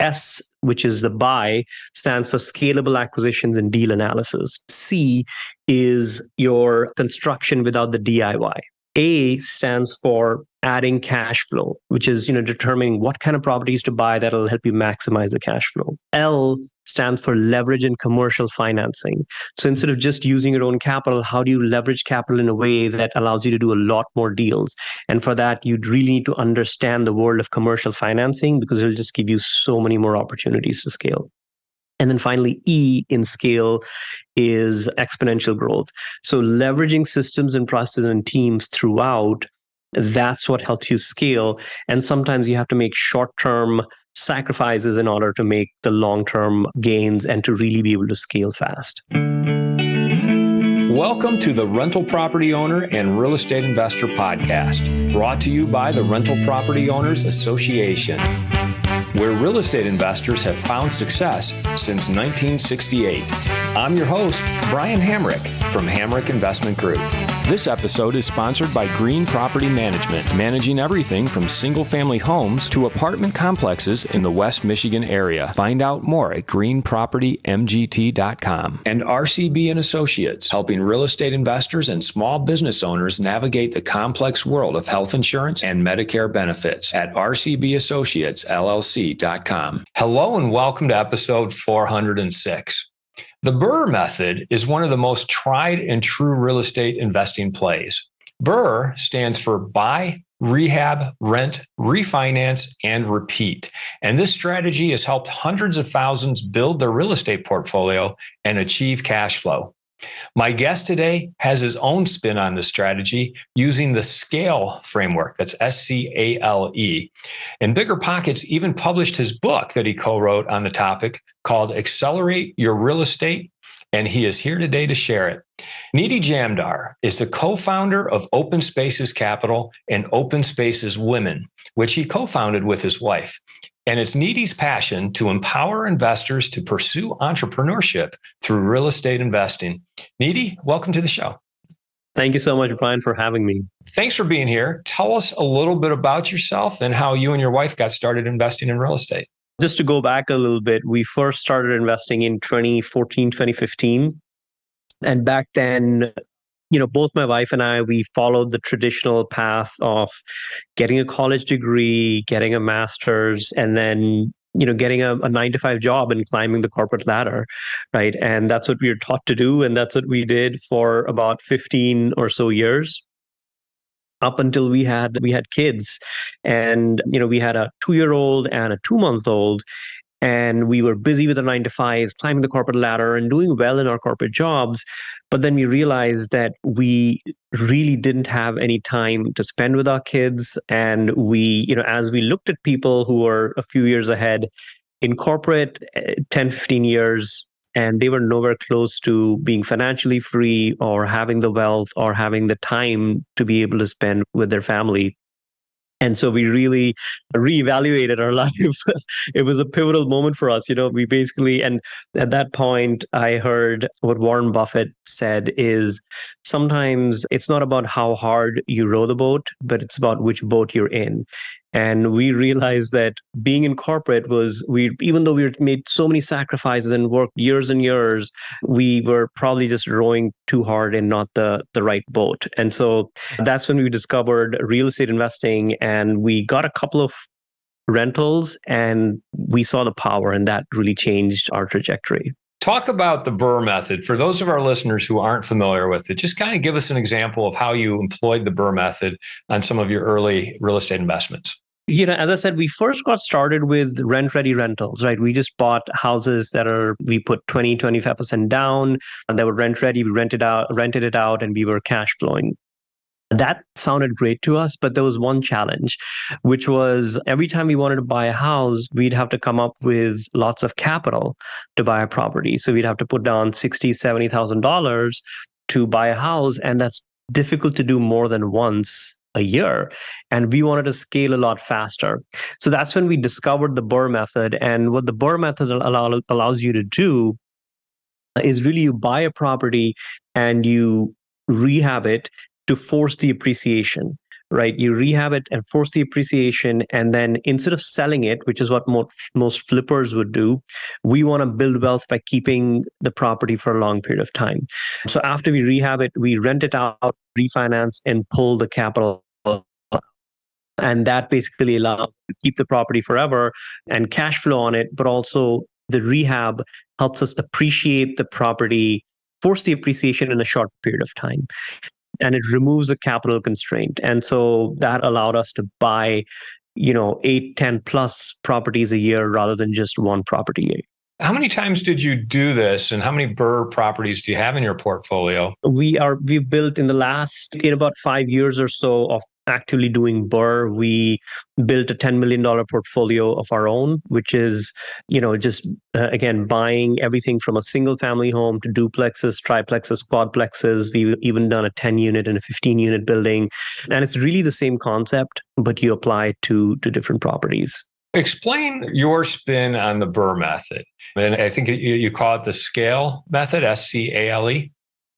S, which is the buy, stands for scalable acquisitions and deal analysis. C is your construction without the DIY. A stands for adding cash flow, which is, determining what kind of properties to buy that'll help you maximize the cash flow. L stands for leverage and commercial financing. So instead of just using your own capital, how do you leverage capital in a way that allows you to do a lot more deals? And for that, you'd really need to understand the world of commercial financing, because it'll just give you so many more opportunities to scale. And then finally, E in scale is exponential growth. So leveraging systems and processes and teams throughout, that's what helps you scale. And sometimes you have to make short-term sacrifices in order to make the long-term gains and to really be able to scale fast. Welcome to the Rental Property Owner and Real Estate Investor Podcast, brought to you by the Rental Property Owners Association, where real estate investors have found success since 1968. I'm your host, Brian Hamrick from Hamrick Investment Group. This episode is sponsored by Green Property Management, managing everything from single-family homes to apartment complexes in the West Michigan area. Find out more at greenpropertymgt.com. And RCB and Associates, helping real estate investors and small business owners navigate the complex world of health insurance and Medicare benefits at rcbassociatesllc.com. Hello and welcome to episode 406. The BRRRR Method is one of the most tried and true real estate investing plays. BRRRR stands for Buy, Rehab, Rent, Refinance, and Repeat. And this strategy has helped hundreds of thousands build their real estate portfolio and achieve cash flow. My guest today has his own spin on this strategy using the SCALE framework. That's SCALE. And BiggerPockets even published his book that he co-wrote on the topic called Accelerate Your Real Estate, and he is here today to share it. Niti Jamdar is the co-founder of Open Spaces Capital and Open Spaces Women, which he co-founded with his wife. And it's Niti's passion to empower investors to pursue entrepreneurship through real estate investing. Niti, welcome to the show. Thank you so much, Brian, for having me. Thanks for being here. Tell us a little bit about yourself and how you and your wife got started investing in real estate. Just to go back a little bit, we first started investing in 2014, 2015. And back then, both my wife and I, we followed the traditional path of getting a college degree, getting a master's, and then, getting a 9-to-5 job and climbing the corporate ladder, right? And that's what we were taught to do. And that's what we did for about 15 or so years, up until we had kids. And, we had a 2-year-old and a 2-month-old. And we were busy with the 9-to-5s, climbing the corporate ladder and doing well in our corporate jobs. But then we realized that we really didn't have any time to spend with our kids. And we, as we looked at people who were a few years ahead in corporate, 10, 15 years, and they were nowhere close to being financially free or having the wealth or having the time to be able to spend with their family. And so we really reevaluated our life. It was a pivotal moment for us. We basically, and at that point, I heard what Warren Buffett said is sometimes it's not about how hard you row the boat, but it's about which boat you're in. And we realized that being in corporate even though we made so many sacrifices and worked years and years, we were probably just rowing too hard and not the right boat. And so that's when we discovered real estate investing, and we got a couple of rentals and we saw the power, and that really changed our trajectory. Talk about the BRRRR Method. For those of our listeners who aren't familiar with it, just kind of give us an example of how you employed the BRRRR Method on some of your early real estate investments. As I said, we first got started with rent-ready rentals, right? We just bought houses we put 20, 25% down, and they were rent-ready. We rented it out, and we were cash flowing. That sounded great to us, but there was one challenge, which was every time we wanted to buy a house, we'd have to come up with lots of capital to buy a property. So we'd have to put down $60,000, $70,000 to buy a house, and that's difficult to do more than once a year. And we wanted to scale a lot faster. So that's when we discovered the BRRRR Method. And what the BRRRR Method allows you to do is really you buy a property and you rehab it to force the appreciation, right? You rehab it and force the appreciation. And then instead of selling it, which is what most flippers would do, we want to build wealth by keeping the property for a long period of time. So after we rehab it, we rent it out, refinance, and pull the capital. And that basically allows to keep the property forever and cash flow on it, but also the rehab helps us appreciate the property, force the appreciation in a short period of time. And it removes a capital constraint. And so that allowed us to buy, 8, 10 plus properties a year rather than just one property a year. How many times did you do this, and how many BRRRR properties do you have in your portfolio? We've built in about 5 years or so of actively doing BRRRR. We built a $10 million portfolio of our own, which is, just again, buying everything from a single family home to duplexes, triplexes, quadplexes. We've even done a 10 unit and a 15 unit building. And it's really the same concept, but you apply it to different properties. Explain your spin on the BRRRR method. And I think you call it the scale method, SCALE.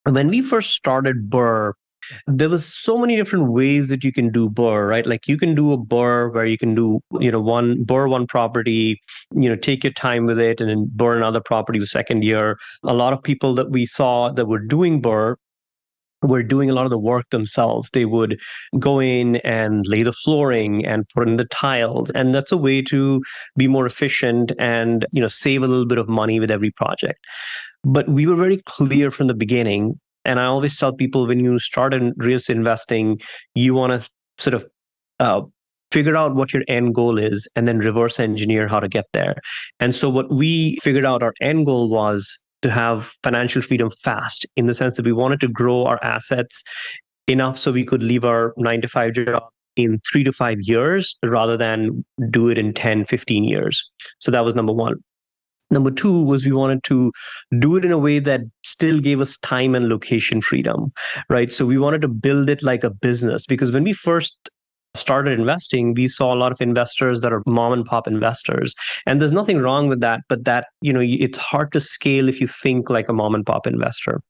When we first started BRRRR, there was so many different ways that you can do BRRRR, right? Like you can do a BRRRR where you can do, one property, take your time with it and then BRRRR another property the second year. A lot of people that we saw that were doing BRRRR were doing a lot of the work themselves. They would go in and lay the flooring and put in the tiles. And that's a way to be more efficient and, save a little bit of money with every project. But we were very clear from the beginning. And I always tell people when you start in real estate investing, you want to sort of figure out what your end goal is and then reverse engineer how to get there. And so what we figured out our end goal was to have financial freedom fast, in the sense that we wanted to grow our assets enough so we could leave our 9 to 5 job in 3 to 5 years rather than do it in 10, 15 years. So that was number one. Number two was we wanted to do it in a way that still gave us time and location freedom, right? So we wanted to build it like a business, because when we first started investing, we saw a lot of investors that are mom and pop investors. And there's nothing wrong with that, but that, it's hard to scale if you think like a mom and pop investor.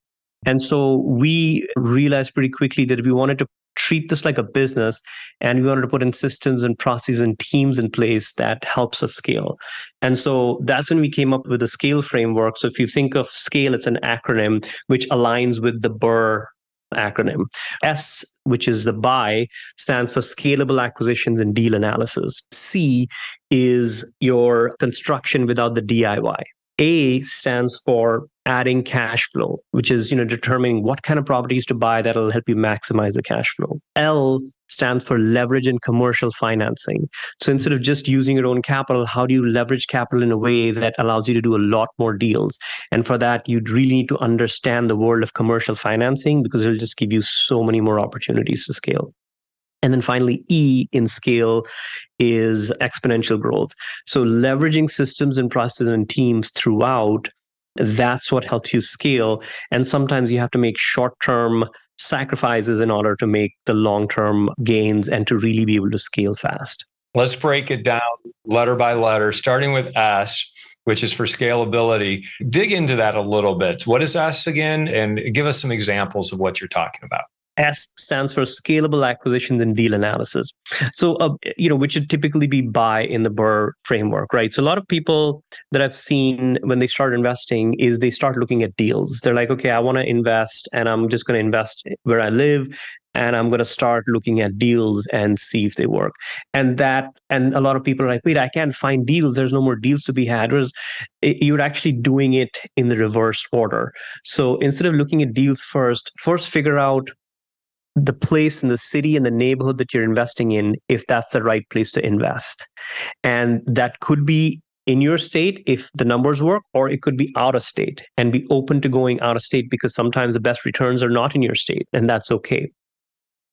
And so we realized pretty quickly that we wanted to treat this like a business, and we wanted to put in systems and processes and teams in place that helps us scale. And so that's when we came up with the scale framework. So if you think of scale, it's an acronym which aligns with the BRRRR acronym. S, which is the buy, stands for scalable acquisitions and deal analysis. C is your construction without the DIY. A stands for adding cash flow, which is, determining what kind of properties to buy that'll help you maximize the cash flow. L stands for leverage and commercial financing. So instead of just using your own capital, how do you leverage capital in a way that allows you to do a lot more deals? And for that, you'd really need to understand the world of commercial financing, because it'll just give you so many more opportunities to scale. And then finally, E in scale is exponential growth. So leveraging systems and processes and teams throughout, that's what helps you scale. And sometimes you have to make short-term sacrifices in order to make the long-term gains and to really be able to scale fast. Let's break it down letter by letter, starting with S, which is for scalability. Dig into that a little bit. What is S again? And give us some examples of what you're talking about. S stands for scalable acquisitions and deal analysis. So, which would typically be buy in the BRRRR framework, right? So a lot of people that I've seen when they start investing is they start looking at deals. They're like, okay, I want to invest and I'm just going to invest where I live, and I'm going to start looking at deals and see if they work. And a lot of people are like, wait, I can't find deals. There's no more deals to be had. Whereas you're actually doing it in the reverse order. So instead of looking at deals first figure out the place in the city and the neighborhood that you're investing in, if that's the right place to invest. And that could be in your state if the numbers work, or it could be out of state, and be open to going out of state, because sometimes the best returns are not in your state, and that's okay.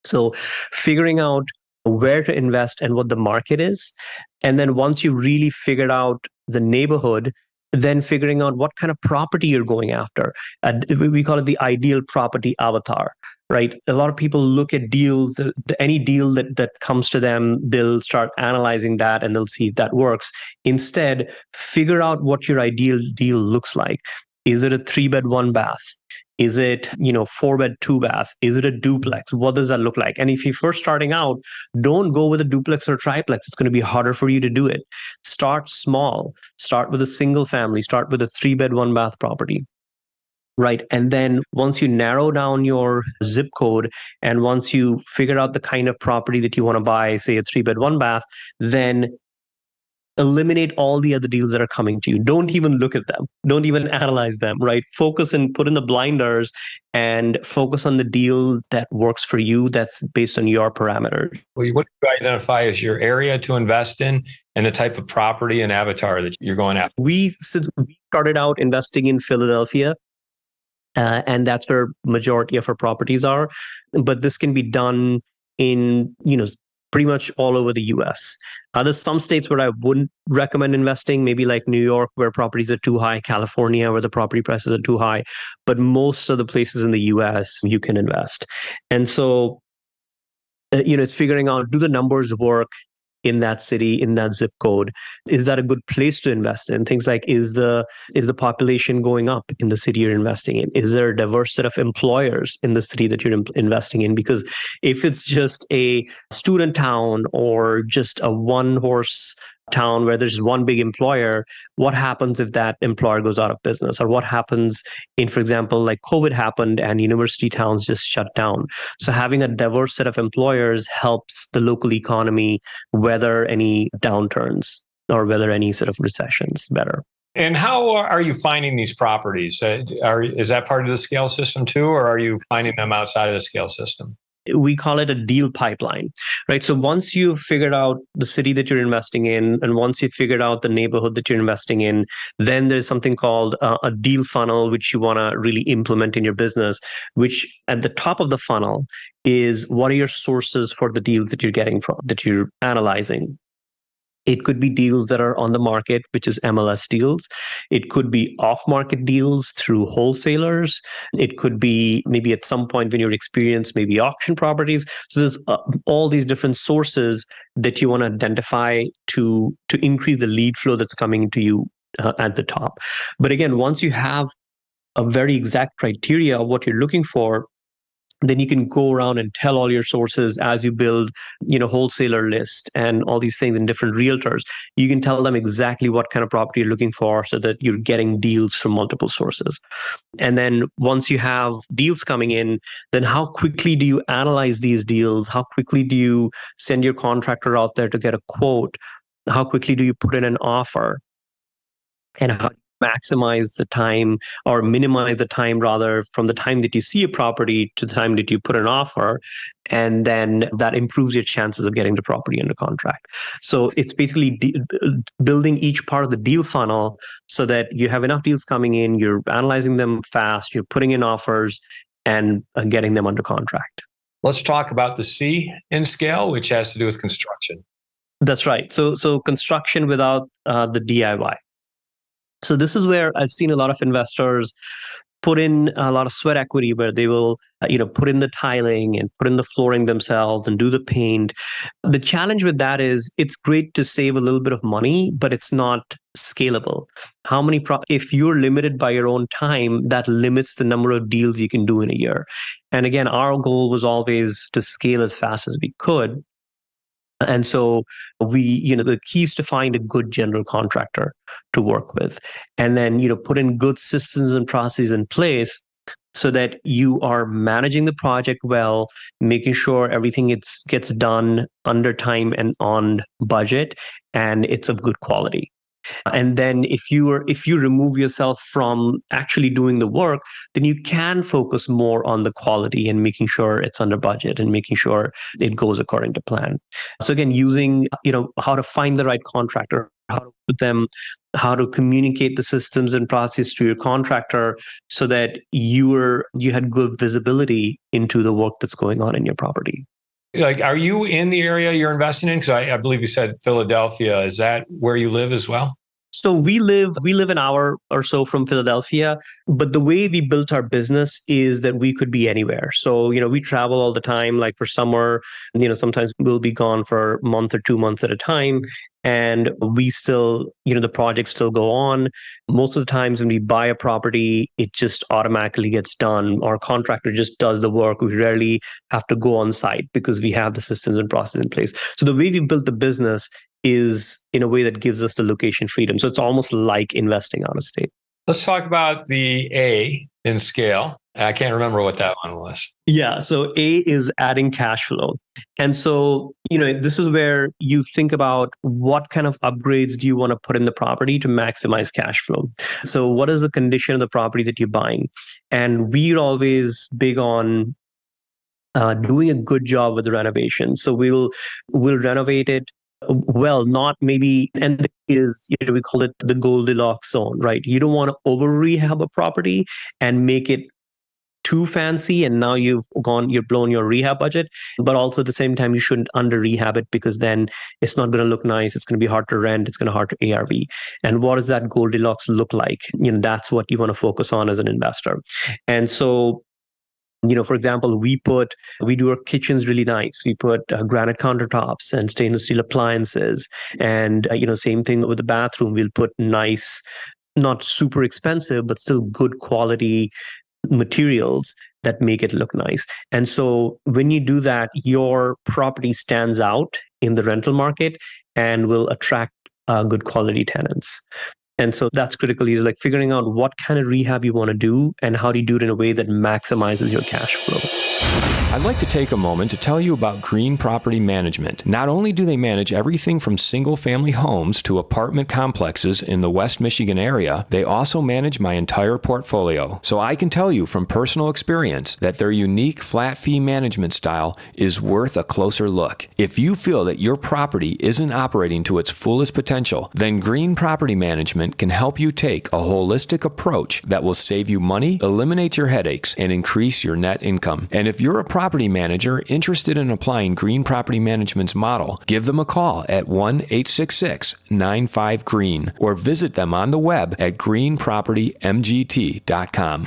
So figuring out where to invest and what the market is. And then once you really figured out the neighborhood, then figuring out what kind of property you're going after. We call it the ideal property avatar, right? A lot of people look at deals, any deal that comes to them, they'll start analyzing that and they'll see if that works. Instead, figure out what your ideal deal looks like. Is it a 3-bed, 1-bath? Is it, 4-bed, 2-bath? Is it a duplex? What does that look like? And if you're first starting out, don't go with a duplex or triplex. It's going to be harder for you to do it. Start small. Start with a single family. Start with a 3-bed, 1-bath property. Right. And then once you narrow down your zip code and once you figure out the kind of property that you want to buy, say a 3-bed, 1-bath, then eliminate all the other deals that are coming to you. Don't even look at them. Don't even analyze them, right? Focus and put in the blinders and focus on the deal that works for you, that's based on your parameters. Well, what do you identify as your area to invest in and the type of property and avatar that you're going after? Since we started out investing in Philadelphia, and that's where majority of our properties are. But this can be done in, pretty much all over the US. There's some states where I wouldn't recommend investing, maybe like New York, where properties are too high, California, where the property prices are too high. But most of the places in the US, you can invest. And so, it's figuring out, do the numbers work in that city, in that zip code? Is that a good place to invest in? Things like, is the population going up in the city you're investing in? Is there a diverse set of employers in the city that you're investing in? Because if it's just a student town or just a one-horse town where there's one big employer, what happens if that employer goes out of business? Or what happens in, for example, like COVID happened and university towns just shut down? So having a diverse set of employers helps the local economy weather any downturns or weather any sort of recessions better. And how are you finding these properties? Is that part of the scale system too, or are you finding them outside of the scale system? We call it a deal pipeline, right? So once you've figured out the city that you're investing in, and once you've figured out the neighborhood that you're investing in, then there's something called a deal funnel, which you want to really implement in your business, which at the top of the funnel is, what are your sources for the deals that you're getting from, that you're analyzing? It could be deals that are on the market, which is MLS deals. It could be off-market deals through wholesalers. It could be maybe at some point when you're experienced, maybe auction properties. So there's all these different sources that you want to identify to increase the lead flow that's coming to you at the top. But again, once you have a very exact criteria of what you're looking for, then you can go around and tell all your sources as you build, wholesaler list and all these things in different realtors. You can tell them exactly what kind of property you're looking for so that you're getting deals from multiple sources. And then once you have deals coming in, then how quickly do you analyze these deals? How quickly do you send your contractor out there to get a quote? How quickly do you put in an offer? And how maximize the time or minimize the time, rather, from the time that you see a property to the time that you put an offer, and then that improves your chances of getting the property under contract. So it's basically building each part of the deal funnel so that you have enough deals coming in, you're analyzing them fast, you're putting in offers, and getting them under contract. Let's talk about the C in scale, which has to do with construction. That's right. So construction without the DIY. So this is where I've seen a lot of investors put in a lot of sweat equity, where they will, put in the tiling and put in the flooring themselves and do the paint. The challenge with that is it's great to save a little bit of money, but it's not scalable. If you're limited by your own time, that limits the number of deals you can do in a year. And again, our goal was always to scale as fast as we could. And so the key is to find a good general contractor to work with, and then, put in good systems and processes in place so that you are managing the project well, making sure everything gets done under time and on budget, and it's of good quality. And then if you remove yourself from actually doing the work, then you can focus more on the quality and making sure it's under budget and making sure it goes according to plan. So again, using, how to find the right contractor, how to put them, how to communicate the systems and process to your contractor so that you had good visibility into the work that's going on in your property. Like, are you in the area you're investing in? Because I believe you said Philadelphia. Is that where you live as well? So we live an hour or so from Philadelphia, but the way we built our business is that we could be anywhere. So, we travel all the time. Like for summer, sometimes we'll be gone for a month or 2 months at a time. and we still, the projects still go on. Most of the times when we buy a property, it just automatically gets done. Our contractor just does the work. We rarely have to go on site because we have the systems and processes in place. So the way we built the business is in a way that gives us the location freedom. So it's almost like investing out of state. Let's talk about the A in scale. I can't remember what that one was. Yeah. So A is adding cash flow. And so, this is where you think about what kind of upgrades do you want to put in the property to maximize cash flow. So what is the condition of the property that you're buying? And we're always big on doing a good job with the renovation. So we'll renovate it well, not maybe, and is, we call it the Goldilocks zone, right? You don't want to over rehab a property and make it too fancy, and now you're blown your rehab budget. But also at the same time, you shouldn't under rehab it, because then it's not going to look nice. It's going to be hard to rent. It's going to hard to ARV. And what does that Goldilocks look like? That's what you want to focus on as an investor. And so, for example, we do our kitchens really nice. We put granite countertops and stainless steel appliances. And, same thing with the bathroom. We'll put nice, not super expensive, but still good quality materials that make it look nice. And so when you do that, your property stands out in the rental market and will attract good quality tenants. And so that's critical. Is like figuring out what kind of rehab you want to do and how do you do it in a way that maximizes your cash flow. I'd like to take a moment to tell you about Green Property Management. Not only do they manage everything from single-family homes to apartment complexes in the West Michigan area, they also manage my entire portfolio. So I can tell you from personal experience that their unique flat fee management style is worth a closer look. If you feel that your property isn't operating to its fullest potential, then Green Property Management can help you take a holistic approach that will save you money, eliminate your headaches, and increase your net income. And if you're a property manager interested in applying Green Property Management's model, give them a call at 1-866-95-GREEN or visit them on the web at greenpropertymgt.com.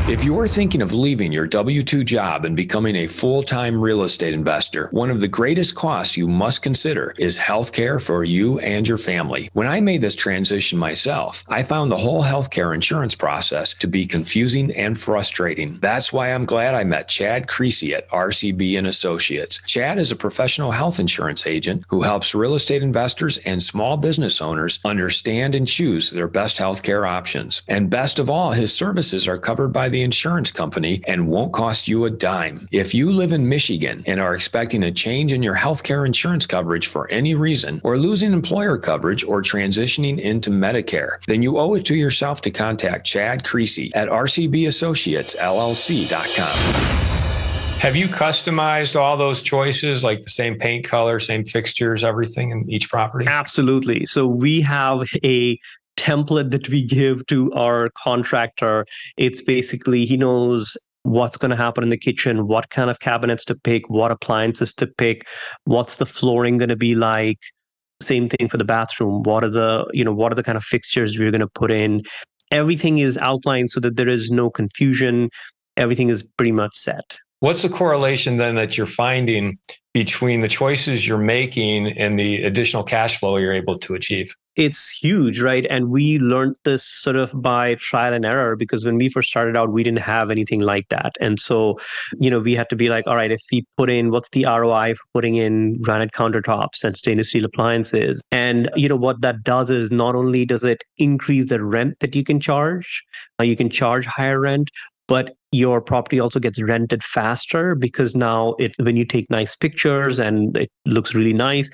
If you're thinking of leaving your W-2 job and becoming a full-time real estate investor, one of the greatest costs you must consider is healthcare for you and your family. When I made this transition myself, I found the whole healthcare insurance process to be confusing and frustrating. That's why I'm glad I met Chad Creasy at RCB & Associates. Chad is a professional health insurance agent who helps real estate investors and small business owners understand and choose their best healthcare options. And best of all, his services are covered by the insurance company and won't cost you a dime. If you live in Michigan and are expecting a change in your healthcare insurance coverage for any reason, or losing employer coverage or transitioning into Medicare, then you owe it to yourself to contact Chad Creasy at rcbassociatesllc.com. Have you customized all those choices, like the same paint color, same fixtures, everything in each property? Absolutely. So we have a template that we give to our contractor. It's basically, he knows what's going to happen in the kitchen, what kind of cabinets to pick, what appliances to pick, what's the flooring going to be like. Same thing for the bathroom. What are the kind of fixtures we're going to put in? Everything is outlined so that there is no confusion. Everything is pretty much set. What's the correlation then that you're finding between the choices you're making and the additional cash flow you're able to achieve? It's huge, right? And we learned this sort of by trial and error, because when we first started out, we didn't have anything like that. And so, we had to be like, all right, if we put in, what's the ROI for putting in granite countertops and stainless steel appliances? And, what that does is not only does it increase the rent that you can charge higher rent, but your property also gets rented faster, because now when you take nice pictures and it looks really nice,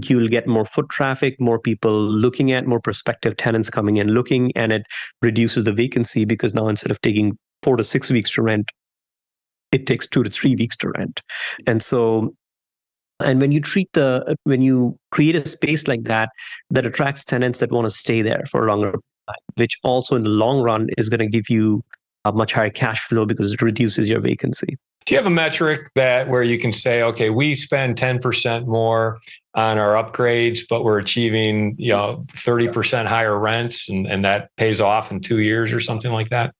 you'll get more foot traffic, more people looking at, more prospective tenants coming in looking, and it reduces the vacancy, because now instead of taking 4 to 6 weeks to rent, it takes 2 to 3 weeks to rent. And so, and when you create a space like that attracts tenants that want to stay there for a longer time, which also in the long run is going to give you a much higher cash flow because it reduces your vacancy. Do you have a metric where you can say, okay, we spend 10% more on our upgrades, but we're achieving 30% higher rents, and that pays off in 2 years or something like that?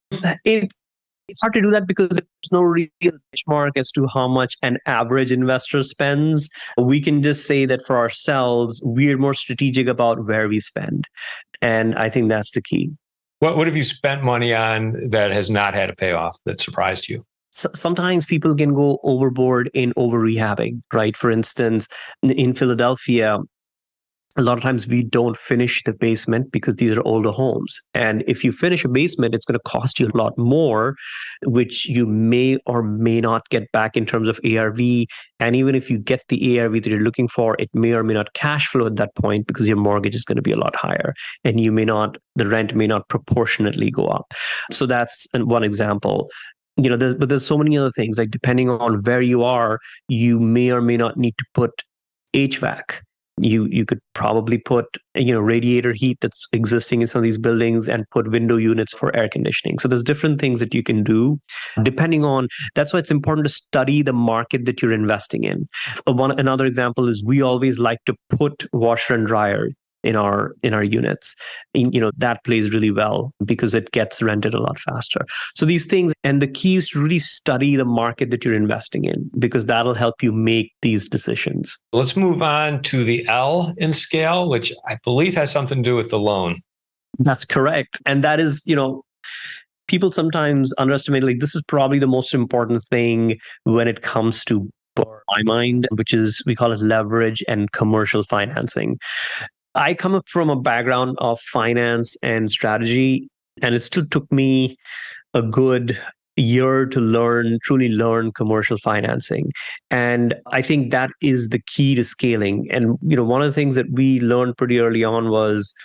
It's hard to do that because there's no real benchmark as to how much an average investor spends. We can just say that for ourselves, we're more strategic about where we spend. And I think that's the key. What have you spent money on that has not had a payoff that surprised you? Sometimes people can go overboard in over rehabbing, right? For instance, in Philadelphia, a lot of times we don't finish the basement because these are older homes. And if you finish a basement, it's going to cost you a lot more, which you may or may not get back in terms of ARV. And even if you get the ARV that you're looking for, it may or may not cash flow at that point because your mortgage is going to be a lot higher. And the rent may not proportionately go up. So that's one example. There's so many other things, like depending on where you are, you may or may not need to put HVAC. You could probably put radiator heat that's existing in some of these buildings and put window units for air conditioning. So there's different things that you can do depending on. That's why it's important to study the market that you're investing in. Another example is we always like to put washer and dryer in our units. That plays really well because it gets rented a lot faster. So these things, and the key is to really study the market that you're investing in, because that'll help you make these decisions. Let's move on to the L in scale, which I believe has something to do with the loan. That's correct. And that is, people sometimes underestimate, like, this is probably the most important thing when it comes to my mind, which is, we call it leverage and commercial financing. I come up from a background of finance and strategy, and it still took me a good year to truly learn commercial financing. And I think that is the key to scaling. And, one of the things that we learned pretty early on was,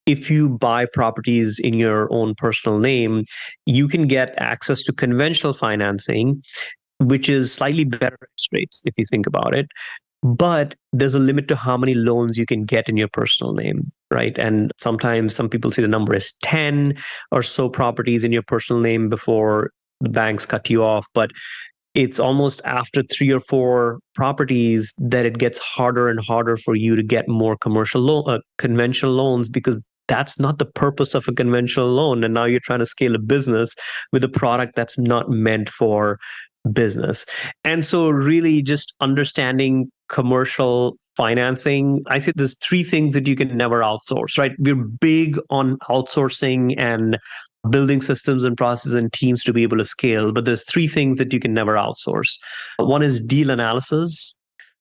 if you buy properties in your own personal name, you can get access to conventional financing, which is slightly better interest rates if you think about it. But there's a limit to how many loans you can get in your personal name, right? And sometimes some people say the number is 10 or so properties in your personal name before the banks cut you off. But it's almost after 3 or 4 properties that it gets harder and harder for you to get more conventional loans, because that's not the purpose of a conventional loan. And now you're trying to scale a business with a product that's not meant for business. And so really just understanding commercial financing, I say there's 3 things that you can never outsource, right? We're big on outsourcing and building systems and processes and teams to be able to scale, but there's 3 things that you can never outsource. One is deal analysis.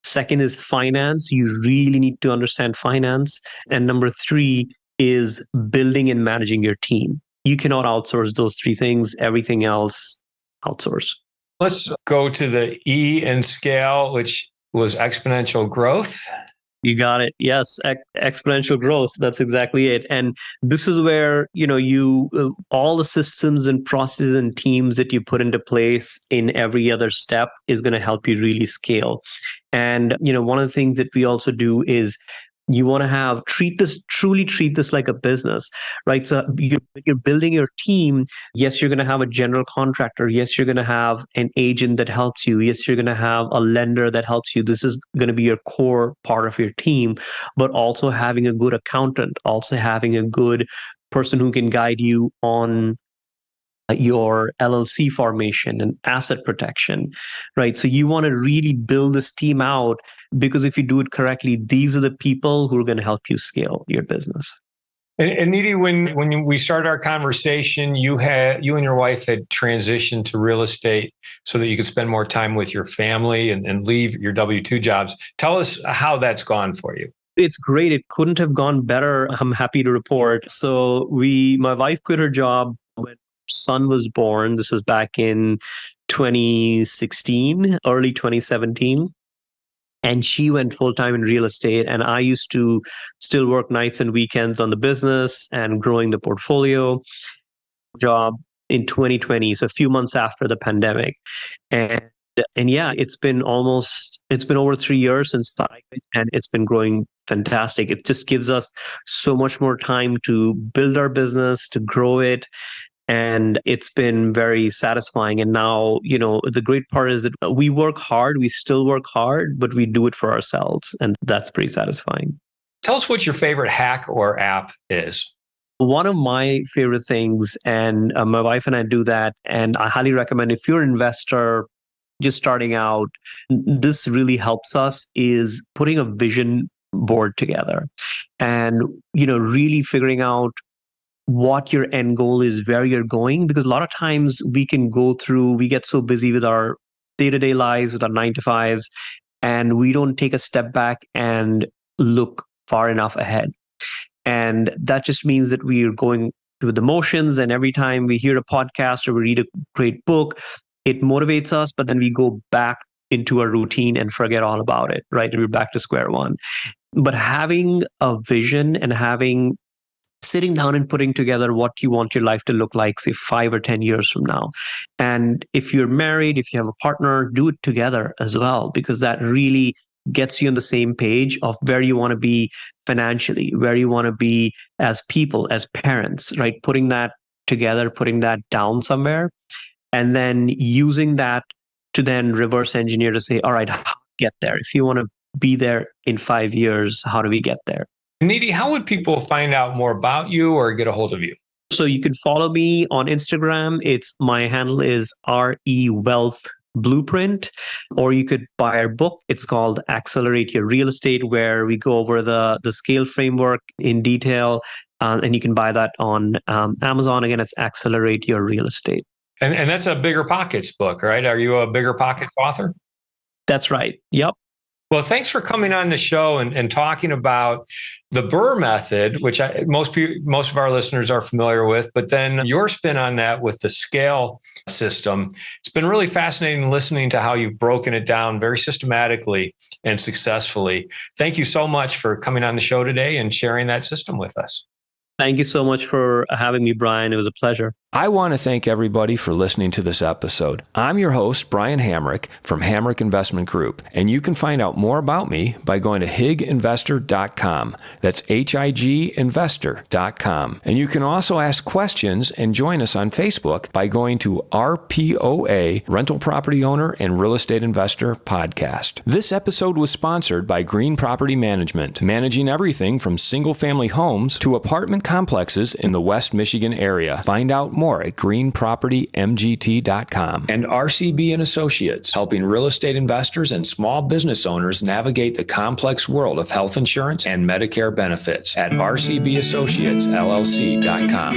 Second is finance. You really need to understand finance. And number 3 is building and managing your team. You cannot outsource those 3 things. Everything else, outsource. Let's go to the E in scale, which was exponential growth. You got it. Yes, exponential growth. That's exactly it. And this is where, all the systems and processes and teams that you put into place in every other step is going to help you really scale. And, one of the things that we also do is, you want to truly treat this like a business, right? So you're building your team. Yes, you're going to have a general contractor. Yes, you're going to have an agent that helps you. Yes, you're going to have a lender that helps you. This is going to be your core part of your team, but also having a good accountant, also having a good person who can guide you on your LLC formation and asset protection, right? So you want to really build this team out, because if you do it correctly, these are the people who are going to help you scale your business. And Niti, when we started our conversation, you and your wife had transitioned to real estate so that you could spend more time with your family and leave your W-2 jobs. Tell us how that's gone for you. It's great. It couldn't have gone better. I'm happy to report. So my wife quit her job when son was born. This was back in 2016, early 2017. And she went full-time in real estate. And I used to still work nights and weekends on the business and growing the portfolio job in 2020. So a few months after the pandemic. And yeah, it's been over 3 years since I quit, and it's been growing fantastic. It just gives us so much more time to build our business, to grow it. And it's been very satisfying. And now, the great part is that we work hard, we still work hard, but we do it for ourselves. And that's pretty satisfying. Tell us what your favorite hack or app is. One of my favorite things, and my wife and I do that, and I highly recommend if you're an investor just starting out, this really helps us, is putting a vision board together and, really figuring out what your end goal is, where you're going, because a lot of times we get so busy with our day-to-day lives, with our 9 to 5s, and we don't take a step back and look far enough ahead. And that just means that we are going with the motions. And every time we hear a podcast or we read a great book, it motivates us, but then we go back into a routine and forget all about it, right? And we're back to square one. But having a vision and sitting down and putting together what you want your life to look like, say 5 or 10 years from now. And if you're married, if you have a partner, do it together as well, because that really gets you on the same page of where you want to be financially, where you want to be as people, as parents, right? Putting that together, putting that down somewhere, and then using that to then reverse engineer to say, all right, how do we get there? If you want to be there in 5 years, how do we get there? Niti, how would people find out more about you or get a hold of you? So you can follow me on Instagram. My handle is RE Wealth Blueprint, or you could buy our book. It's called Accelerate Your Real Estate, where we go over the scale framework in detail. And you can buy that on Amazon. Again, it's Accelerate Your Real Estate. And that's a Bigger Pockets book, right? Are you a Bigger Pockets author? That's right. Yep. Well, thanks for coming on the show and talking about the BRRRR Method, which most of our listeners are familiar with, but then your spin on that with the scale system. It's been really fascinating listening to how you've broken it down very systematically and successfully. Thank you so much for coming on the show today and sharing that system with us. Thank you so much for having me, Brian. It was a pleasure. I want to thank everybody for listening to this episode. I'm your host, Brian Hamrick from Hamrick Investment Group, and you can find out more about me by going to higinvestor.com. That's higinvestor.com. And you can also ask questions and join us on Facebook by going to RPOA, Rental Property Owner and Real Estate Investor Podcast. This episode was sponsored by Green Property Management, managing everything from single-family homes to apartment complexes in the West Michigan area. Find out more at greenpropertymgt.com. And RCB and Associates, helping real estate investors and small business owners navigate the complex world of health insurance and Medicare benefits at rcbassociatesllc.com.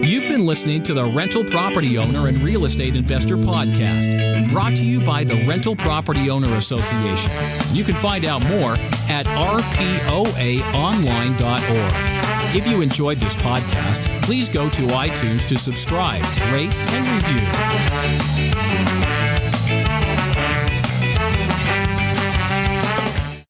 You've been listening to the Rental Property Owner and Real Estate Investor Podcast, brought to you by the Rental Property Owner Association. You can find out more at rpoaonline.org. If you enjoyed this podcast, please go to iTunes to subscribe, rate, and review.